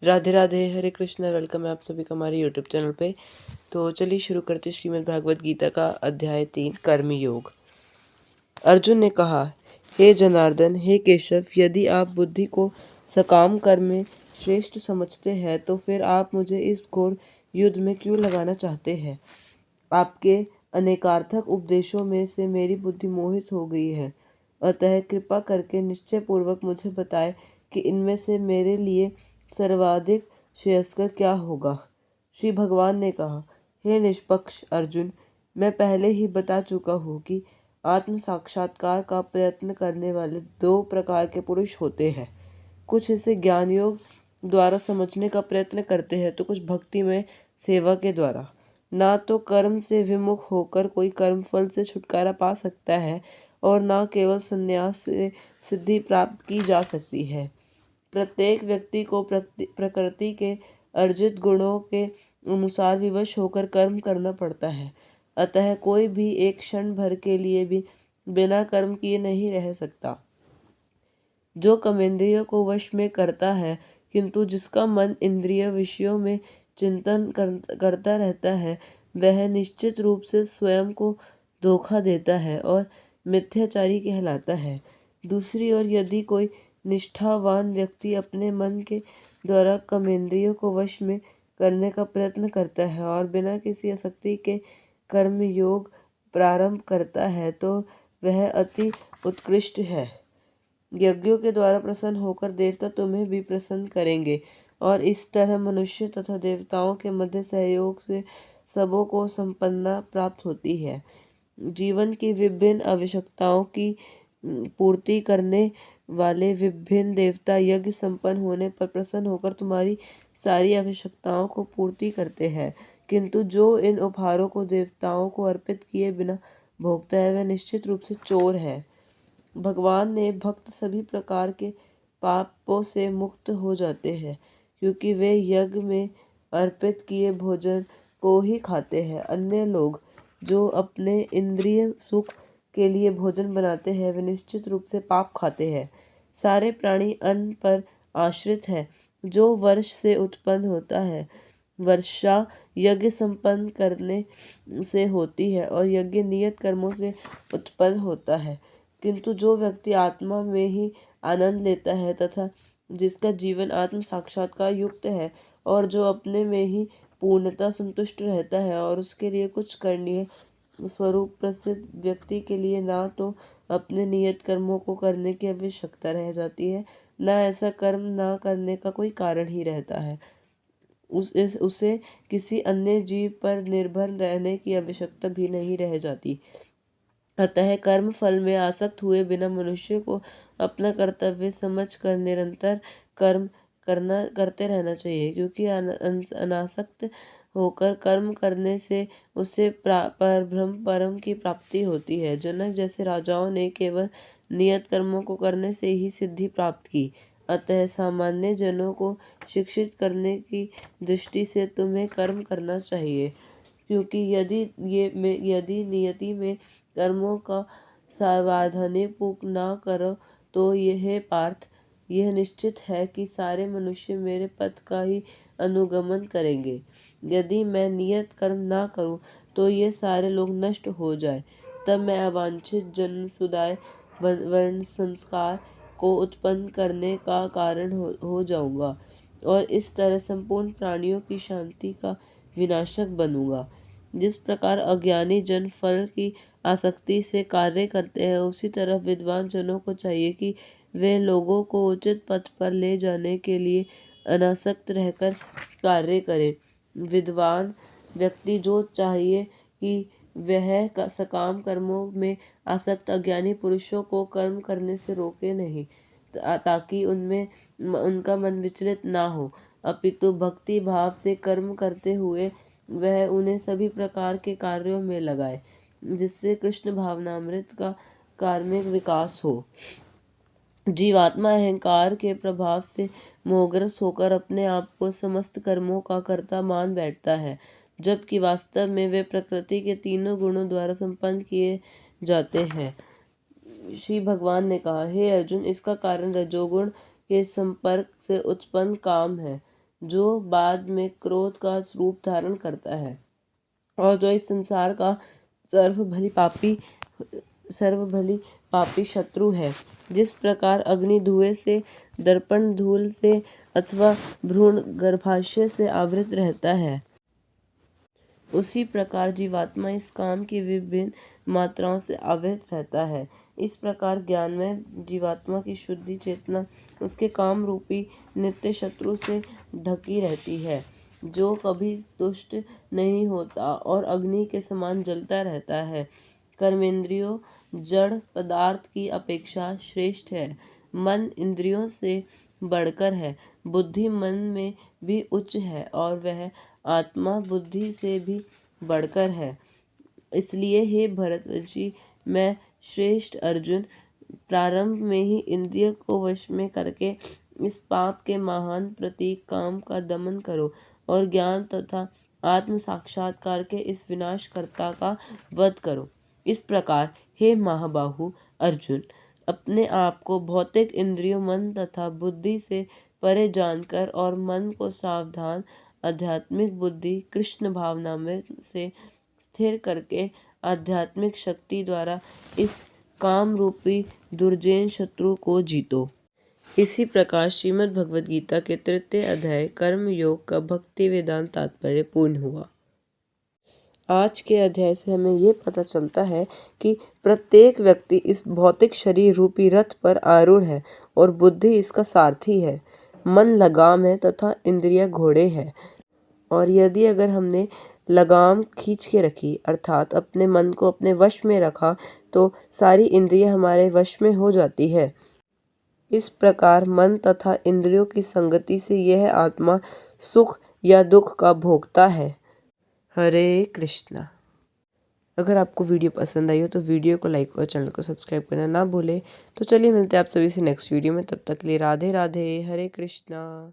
राधे राधे, हरे Krishna. Welcome है आप सभी का हमारे यूट्यूब चैनल पे। तो चलिए शुरू करते श्रीमद् भागवत गीता का अध्याय 3 कर्म योग। अर्जुन ने कहा, हे जनार्दन, हे केशव, यदि आप बुद्धि को सकाम कर्म में श्रेष्ठ समझते हैं तो फिर आप मुझे इस घोर युद्ध में क्यों लगाना चाहते हैं। आपके अनेकार्थक उपदेशों में से मेरी बुद्धि मोहित हो गई है, अतः कृपा करके निश्चय पूर्वक मुझे बताए कि इनमें से मेरे लिए सर्वाधिक श्रेयस्कर क्या होगा। श्री भगवान ने कहा, हे निष्पक्ष अर्जुन, मैं पहले ही बता चुका हूँ कि आत्म साक्षात्कार का प्रयत्न करने वाले 2 प्रकार के पुरुष होते हैं। कुछ इसे ज्ञान योग द्वारा समझने का प्रयत्न करते हैं तो कुछ भक्ति में सेवा के द्वारा। ना तो कर्म से विमुख होकर कोई कर्म फल से छुटकारा पा सकता है और ना केवल संन्यास से सिद्धि प्राप्त की जा सकती है। प्रत्येक व्यक्ति को प्रकृति के अर्जित गुणों के अनुसार विवश होकर कर्म करना पड़ता है। अतः कोई भी एक क्षण भर के लिए भी बिना कर्म किए नहीं रह सकता। जो कर्मेंद्रियों को वश में करता है किंतु जिसका मन इंद्रिय विषयों में चिंतन करता रहता है, वह निश्चित रूप से स्वयं को धोखा देता है और मिथ्याचारी कहलाता है। दूसरी ओर यदि कोई निष्ठावान व्यक्ति अपने मन के द्वारा कर्मेंद्रियों को वश में करने का प्रयत्न करता है और बिना किसी आसक्ति के कर्म योग प्रारंभ करता है तो वह अति उत्कृष्ट है। यज्ञों के द्वारा प्रसन्न होकर देवता तुम्हें भी प्रसन्न करेंगे और इस तरह मनुष्य तथा देवताओं के मध्य सहयोग से सबों को संपन्नता प्राप्त होती है। जीवन की विभिन्न आवश्यकताओं की पूर्ति करने वाले विभिन्न देवता यज्ञ संपन्न होने पर प्रसन्न होकर तुम्हारी सारी आवश्यकताओं को पूर्ति करते हैं, किंतु जो इन उपहारों को देवताओं को अर्पित किए बिना भोगता है वह निश्चित रूप से चोर है। भगवान ने भक्त सभी प्रकार के पापों से मुक्त हो जाते हैं, क्योंकि वे यज्ञ में अर्पित किए भोजन को ही खाते हैं। अन्य लोग जो अपने इंद्रिय सुख के लिए भोजन बनाते हैं वे निश्चित रूप से पाप खाते हैं। सारे प्राणी अन्न पर आश्रित है जो वर्ष से उत्पन्न होता है। वर्षा यज्ञ संपन्न करने से होती है और यज्ञ नियत कर्मों से उत्पन्न होता है, किंतु जो व्यक्ति आत्मा में ही आनंद लेता है तथा जिसका जीवन आत्म साक्षात्कार युक्त है और जो अपने में ही पूर्णतः संतुष्ट रहता है और उसके लिए कुछ करनीय स्वरूप प्रसिद्ध व्यक्ति के लिए ना तो अपने नियत कर्मों को करने की आवश्यकता रह जाती है, ना ऐसा कर्म ना करने का कोई कारण ही रहता है। उसे किसी अन्य जीव पर निर्भर रहने की आवश्यकता भी नहीं रह जाती। अतः कर्म फल में आसक्त हुए बिना मनुष्य को अपना कर्तव्य समझकर निरंतर कर्म करते रहना चाहिए, क्योंकि अनासक्त होकर कर्म करने से उसे परब्रह्म परम की प्राप्ति होती है। जनक जैसे राजाओं ने केवल नियत कर्मों को करने से ही सिद्धि प्राप्त की। अतः सामान्य जनों को शिक्षित करने की दृष्टि से तुम्हें कर्म करना चाहिए, क्योंकि यदि नियति में कर्मों का सावधानीपूर्वक न करो तो यह पार्थ, यह निश्चित है कि सारे मनुष्य मेरे पथ का ही अनुगमन करेंगे। यदि मैं नियत कर्म न करूं तो ये सारे लोग नष्ट हो जाए, तब मैं अवांछित जन्म सुदाय वर्ण संस्कार को उत्पन्न करने का कारण हो जाऊंगा और इस तरह संपूर्ण प्राणियों की शांति का विनाशक बनूंगा। जिस प्रकार अज्ञानी जन फल की आसक्ति से कार्य करते हैं, उसी तरह विद्वान जनों को चाहिए कि वे लोगों को उचित पथ पर ले जाने के लिए अनासक्त रहकर कार्य करें। विद्वान व्यक्ति जो चाहिए कि वह सकाम कर्मों में आसक्त अज्ञानी पुरुषों को कर्म करने से रोके नहीं, ताकि उनमें उनका मन विचलित ना हो, अपितु भक्ति भाव से कर्म करते हुए वह उन्हें सभी प्रकार के कार्यों में लगाए, जिससे कृष्ण भावनामृत का कार्मिक विकास हो। जीवात्मा अहंकार के प्रभाव से मोहग्रस्त होकर अपने आप को समस्त कर्मों का कर्ता मान बैठता है, जबकि वास्तव में वे प्रकृति के तीनों गुणों द्वारा संपन्न किए जाते हैं। श्री भगवान ने कहा, हे अर्जुन, इसका कारण रजोगुण के संपर्क से उत्पन्न काम है। जो बाद में क्रोध का रूप धारण करता है और जो इस संसार का सर्वभली पापी शत्रु है। जिस प्रकार अग्नि धुएं से, दर्पण धूल से अथवा भ्रूण गर्भाशय से आवृत रहता है, उसी प्रकार जीवात्मा इस काम की विभिन्न मात्राओं से आवृत रहता है। इस प्रकार ज्ञान में जीवात्मा की शुद्धि चेतना उसके काम रूपी नित्य शत्रु से ढकी रहती है, जो कभी तुष्ट नहीं होता और अग्नि के समान जलता रहता है। कर्मेंद्रियों जड़ पदार्थ की अपेक्षा श्रेष्ठ है। मन इंद्रियों से बढ़कर है। बुद्धि मन में भी उच्च है और वह आत्मा बुद्धि से भी बढ़कर है। इसलिए हे भरतवंशी, मैं श्रेष्ठ अर्जुन, प्रारंभ में ही इंद्रिय को वश में करके इस पाप के महान प्रतीक काम का दमन करो और ज्ञान तथा आत्म साक्षात्कार के इस विनाशकर्ता का वध करो। इस प्रकार हे महाबाहु अर्जुन, अपने आप को भौतिक इंद्रियों मन तथा बुद्धि से परे जानकर और मन को सावधान आध्यात्मिक बुद्धि कृष्ण भावना में से स्थिर करके आध्यात्मिक शक्ति द्वारा इस काम रूपी दुर्जय शत्रु को जीतो। इसी प्रकार श्रीमद् भगवद गीता के 3 अध्याय कर्म योग का भक्ति वेदांत तात्पर्य पूर्ण हुआ। आज के अध्याय से हमें ये पता चलता है कि प्रत्येक व्यक्ति इस भौतिक शरीर रूपी रथ पर आरूढ़ है और बुद्धि इसका सारथी है। मन लगाम है तथा इंद्रिय घोड़े है। और यदि अगर हमने लगाम खींच के रखी अर्थात अपने मन को अपने वश में रखा तो सारी इंद्रियां हमारे वश में हो जाती है। इस प्रकार मन तथा इंद्रियों की संगति से यह आत्मा सुख या दुख का भोगता है। हरे कृष्णा। अगर आपको वीडियो पसंद आई हो तो वीडियो को लाइक और चैनल को सब्सक्राइब करना ना भूले। तो चलिए मिलते हैं आप सभी से नेक्स्ट वीडियो में। तब तक के लिए राधे राधे। हरे कृष्णा।